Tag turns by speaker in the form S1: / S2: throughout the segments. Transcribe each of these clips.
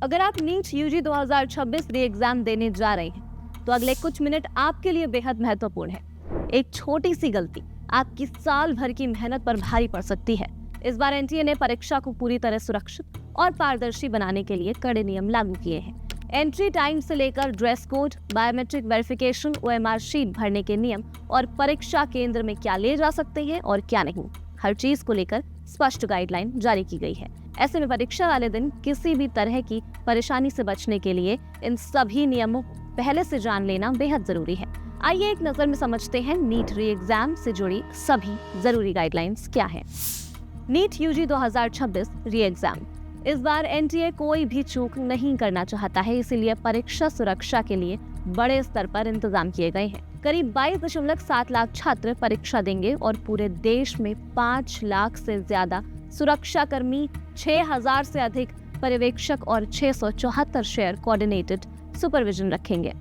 S1: अगर आप NEET UG 2026 री एग्जाम देने जा रहे हैं तो अगले कुछ मिनट आपके लिए बेहद महत्वपूर्ण है। एक छोटी सी गलती आपकी साल भर की मेहनत पर भारी पड़ सकती है। इस बार एनटीए ने परीक्षा को पूरी तरह सुरक्षित और पारदर्शी बनाने के लिए कड़े नियम लागू किए हैं। एंट्री टाइम से लेकर dress code, biometric verification, OMR sheet भरने के नियम और परीक्षा केंद्र में क्या ले जा सकते हैं और क्या नहीं, हर चीज को लेकर स्पष्ट गाइडलाइन जारी की गई है। ऐसे में परीक्षा वाले दिन किसी भी तरह की परेशानी से बचने के लिए इन सभी नियमों को पहले से जान लेना बेहद जरूरी है। आइए एक नजर में समझते हैं नीट री एग्जाम से जुड़ी सभी जरूरी गाइडलाइंस क्या हैं। नीट यूजी 2026 री एग्जाम। इस बार एनटीए कोई भी चूक नहीं करना चाहता है, इसीलिए परीक्षा सुरक्षा के लिए बड़े स्तर पर इंतजाम किए गए हैं। करीब 22.7 लाख छात्र परीक्षा देंगे और पूरे देश में 5 लाख से ज्यादा सुरक्षा कर्मी, 6,000 से अधिक पर्यवेक्षक और 674 शेयर कोऑर्डिनेटेड सुपरविजन रखेंगे।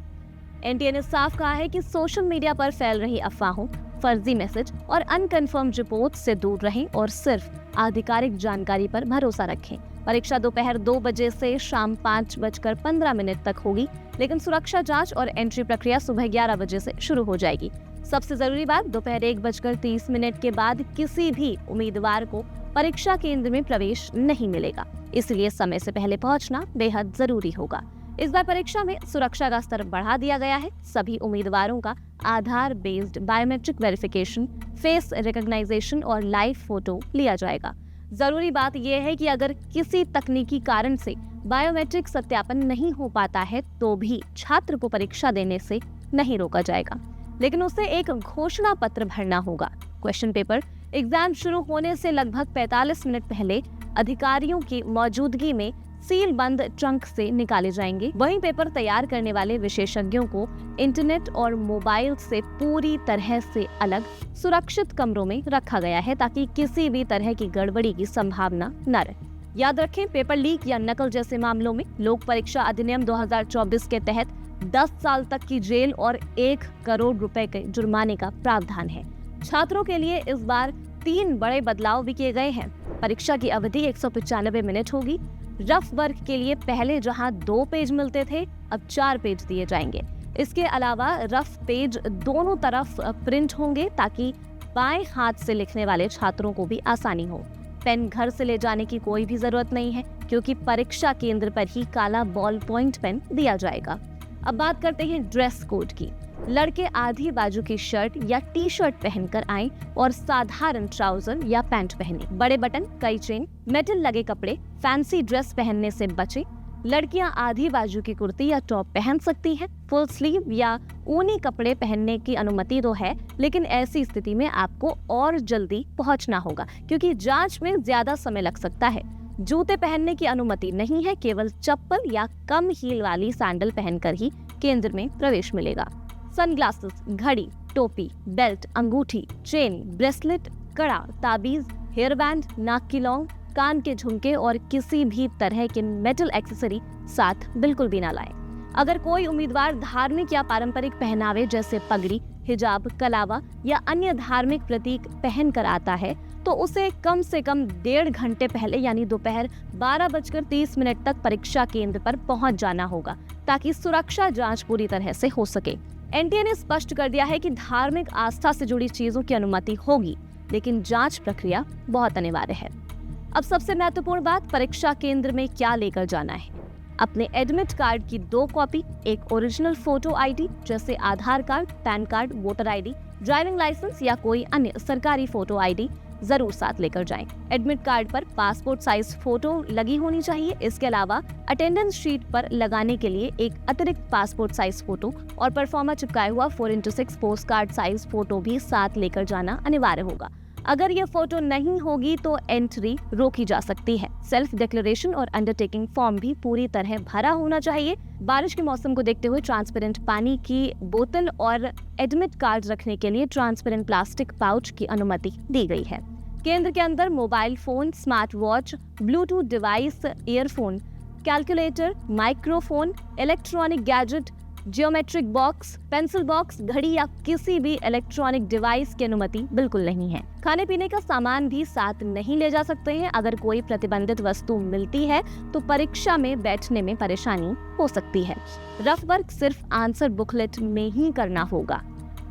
S1: एनटीए ने साफ कहा है कि सोशल मीडिया पर फैल रही अफवाहों, फर्जी मैसेज और अनकन्फर्म रिपोर्ट से दूर रहें और सिर्फ आधिकारिक जानकारी पर भरोसा रखें। परीक्षा दोपहर 2 बजे से शाम 5:15 तक होगी, लेकिन सुरक्षा जांच और एंट्री प्रक्रिया सुबह 11 बजे से शुरू हो जाएगी। सबसे जरूरी बात, दोपहर 1:30 के बाद किसी भी उम्मीदवार को परीक्षा केंद्र में प्रवेश नहीं मिलेगा, इसलिए समय से पहले पहुंचना बेहद जरूरी होगा। इस बार परीक्षा में सुरक्षा का स्तर बढ़ा दिया गया है। सभी उम्मीदवारों का Aadhaar based biometric verification, face recognition और लाइव फोटो लिया जाएगा। जरूरी बात यह है कि अगर किसी तकनीकी कारण से बायोमेट्रिक सत्यापन नहीं हो पाता है तो भी छात्र को परीक्षा देने से नहीं रोका जाएगा, लेकिन उसे एक घोषणा पत्र भरना होगा। क्वेश्चन पेपर एग्जाम शुरू होने से लगभग 45 मिनट पहले अधिकारियों की मौजूदगी में सील बंद ट्रंक से निकाले जाएंगे। वहीं पेपर तैयार करने वाले विशेषज्ञों को इंटरनेट और मोबाइल से पूरी तरह से अलग सुरक्षित कमरों में रखा गया है ताकि किसी भी तरह की गड़बड़ी की संभावना न रहे। याद रखें, पेपर लीक या नकल जैसे मामलों में लोक परीक्षा अधिनियम 2024 के तहत 10 साल तक की जेल और 1 करोड़ रुपए के जुर्माने का प्रावधान है। छात्रों के लिए इस बार 3 बड़े बदलाव भी किए गए हैं। परीक्षा की अवधि 195 मिनट होगी। रफ वर्क के लिए पहले जहां 2 पेज मिलते थे, अब 4 पेज दिए जाएंगे। इसके अलावा रफ पेज दोनों तरफ प्रिंट होंगे ताकि बाएं हाथ से लिखने वाले छात्रों को भी आसानी हो। पेन घर से ले जाने की कोई भी जरूरत नहीं है, क्योंकि परीक्षा केंद्र पर ही काला बॉल पॉइंट पेन दिया जाएगा। अब बात करते हैं ड्रेस कोड की। लड़के आधी बाजू की शर्ट या टी शर्ट पहनकर आएं और साधारण ट्राउजर या पैंट पहने। बड़े बटन, कई चेन, मेटल लगे कपड़े, फैंसी ड्रेस पहनने से बचें। लड़कियां आधी बाजू की कुर्ती या टॉप पहन सकती हैं। फुल स्लीव या ऊनी कपड़े पहनने की अनुमति तो है, लेकिन ऐसी स्थिति में आपको और जल्दी पहुंचना होगा, क्योंकि जांच में ज्यादा समय लग सकता है। जूते पहनने की अनुमति नहीं है, केवल चप्पल या कम हील वाली सैंडल पहनकर ही केंद्र में प्रवेश मिलेगा। सनग्लासेस, घड़ी, टोपी, बेल्ट, अंगूठी, चेन, ब्रेसलेट, कड़ा, ताबीज, हेयर बैंड, नाक की लौंग, कान के झुमके और किसी भी तरह के मेटल एक्सेसरी साथ बिल्कुल भी ना लाएं। अगर कोई उम्मीदवार धार्मिक या पारंपरिक पहनावे जैसे पगड़ी, हिजाब, कलावा या अन्य धार्मिक प्रतीक पहन कर आता है तो उसे कम से कम 1.5 घंटे पहले यानी दोपहर 12:30 तक परीक्षा केंद्र पर पहुंच जाना होगा, ताकि सुरक्षा जांच पूरी तरह से हो सके। एनटीए ने स्पष्ट कर दिया है कि धार्मिक आस्था से जुड़ी चीजों की अनुमति होगी, लेकिन जांच प्रक्रिया बहुत अनिवार्य है। अब सबसे महत्वपूर्ण बात, परीक्षा केंद्र में क्या लेकर जाना है। अपने एडमिट कार्ड की 2 कॉपी, एक ओरिजिनल फोटो आईडी जैसे Aadhaar card, PAN card, voter ID, driving licence या कोई अन्य सरकारी फोटो आईडी जरूर साथ लेकर जाएं। एडमिट कार्ड पर पासपोर्ट साइज फोटो लगी होनी चाहिए। इसके अलावा अटेंडेंस शीट पर लगाने के लिए एक अतिरिक्त पासपोर्ट साइज फोटो और परफॉर्मा चिपकाया हुआ 4x6 post card size photo भी साथ लेकर जाना अनिवार्य होगा। अगर ये फोटो नहीं होगी तो एंट्री रोकी जा सकती है। सेल्फ डिक्लेरेशन और अंडरटेकिंग फॉर्म भी पूरी तरह भरा होना चाहिए। बारिश के मौसम को देखते हुए ट्रांसपेरेंट पानी की बोतल और एडमिट कार्ड रखने के लिए ट्रांसपेरेंट प्लास्टिक पाउच की अनुमति दी गई है। केंद्र के अंदर mobile phone, smart watch, Bluetooth device, earphone, calculator, microphone, electronic gadget, geometric box, pencil box, घड़ी या किसी भी इलेक्ट्रॉनिक डिवाइस की अनुमति बिल्कुल नहीं है। खाने पीने का सामान भी साथ नहीं ले जा सकते हैं। अगर कोई प्रतिबंधित वस्तु मिलती है तो परीक्षा में बैठने में परेशानी हो सकती है। रफ वर्क सिर्फ आंसर बुकलेट में ही करना होगा।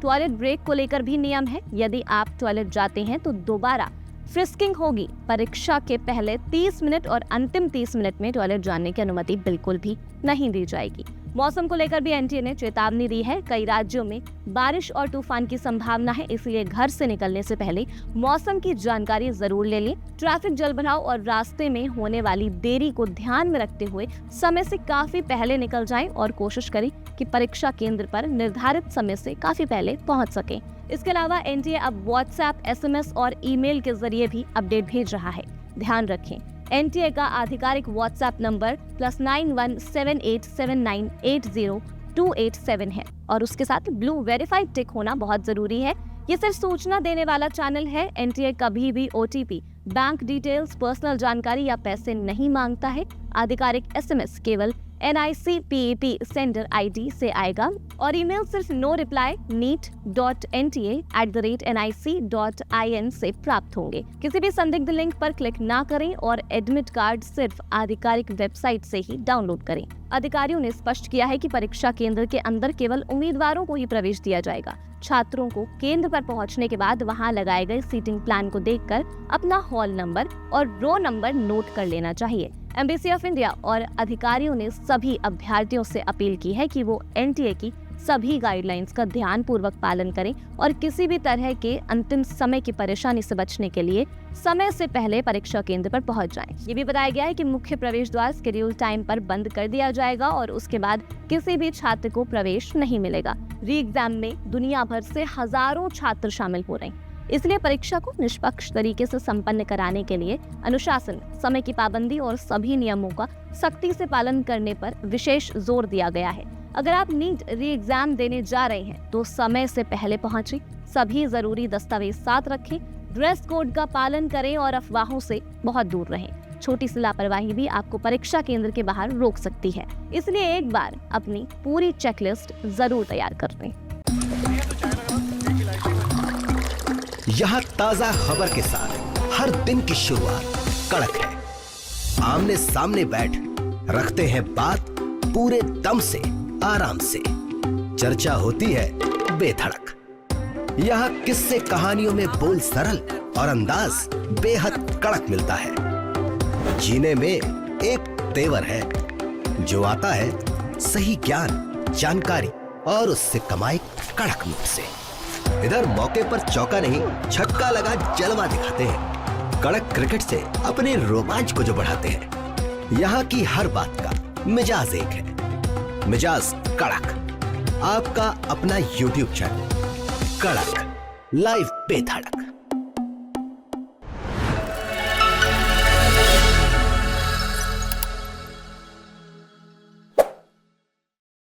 S1: टॉयलेट ब्रेक को लेकर भी नियम है। यदि आप टॉयलेट जाते हैं तो दोबारा फ्रिस्किंग होगी। परीक्षा के पहले 30 मिनट और अंतिम 30 मिनट में टॉयलेट जाने की अनुमति बिल्कुल भी नहीं दी जाएगी। मौसम को लेकर भी एनटीए ने चेतावनी दी है। कई राज्यों में बारिश और तूफान की संभावना है, इसलिए घर से निकलने से पहले मौसम की जानकारी जरूर ले लें। ट्रैफिक जलभराव और रास्ते में होने वाली देरी को ध्यान में रखते हुए समय से काफी पहले निकल जाएं और कोशिश करें कि परीक्षा केंद्र पर निर्धारित समय से काफी पहले पहुंच सकें। इसके अलावा एनटीए अब व्हाट्सएप, एसएमएस और ईमेल के जरिए भी अपडेट भेज रहा है। ध्यान रखें, एनटीए का आधिकारिक व्हाट्सएप नंबर +9178798028 है और उसके साथ ब्लू वेरीफाइड टिक होना बहुत जरूरी है। ये सिर्फ सूचना देने वाला चैनल है। एनटीए कभी भी ओटीपी, बैंक डिटेल्स, पर्सनल जानकारी या पैसे नहीं मांगता है। आधिकारिक एसएमएस केवल NICPEP सेंडर आईडी से आएगा और ईमेल सिर्फ neet.nta@nic.in से प्राप्त होंगे। किसी भी संदिग्ध लिंक पर क्लिक ना करें और एडमिट कार्ड सिर्फ आधिकारिक वेबसाइट से ही डाउनलोड करें। अधिकारियों ने स्पष्ट किया है कि परीक्षा केंद्र के अंदर केवल उम्मीदवारों को ही प्रवेश दिया जाएगा। छात्रों को केंद्र पर पहुंचने के बाद वहां लगाए गए सीटिंग प्लान को देखकर अपना हॉल नंबर और रो नंबर नोट कर लेना चाहिए। एम्बेसी ऑफ इंडिया और अधिकारियों ने सभी अभ्यर्थियों से अपील की है कि वो एनटीए की सभी गाइडलाइंस का ध्यान पूर्वक पालन करें और किसी भी तरह के अंतिम समय की परेशानी से बचने के लिए समय से पहले परीक्षा केंद्र पर पहुंच जाएं। ये भी बताया गया है कि मुख्य प्रवेश द्वार शेड्यूल टाइम पर बंद कर दिया जाएगा और उसके बाद किसी भी छात्र को प्रवेश नहीं मिलेगा। री एग्जाम में दुनिया भर से हजारों छात्र शामिल हो रहे हैं, इसलिए परीक्षा को निष्पक्ष तरीके से संपन्न कराने के लिए अनुशासन, समय की पाबंदी और सभी नियमों का सख्ती से पालन करने पर विशेष जोर दिया गया है। अगर आप नीट री एग्जाम देने जा रहे हैं तो समय से पहले पहुंचे, सभी जरूरी दस्तावेज साथ रखें, ड्रेस कोड का पालन करें और अफवाहों से बहुत दूर रहें। छोटी सी लापरवाही भी आपको परीक्षा केंद्र के बाहर रोक सकती है, इसलिए एक बार अपनी पूरी चेकलिस्ट जरूर तैयार कर लें।
S2: यहाँ ताजा खबर के साथ हर दिन की शुरुआत कड़क है। आमने सामने बैठ रखते हैं बात पूरे दम से, आराम से। चर्चा होती है बेधड़क। यहाँ किस्से कहानियों में बोल सरल और अंदाज बेहद कड़क मिलता है। जीने में एक तेवर है जो आता है सही ज्ञान, जानकारी और उससे कमाई कड़क नोट से। इधर मौके पर चौका नहीं, छक्का लगा जलवा दिखाते हैं। कड़क क्रिकेट से अपने रोमांच को जो बढ़ाते हैं। यहाँ की हर बात का मिजाज एक है, मिजाज कड़क। आपका अपना YouTube चैनल कड़क लाइव बेधड़क।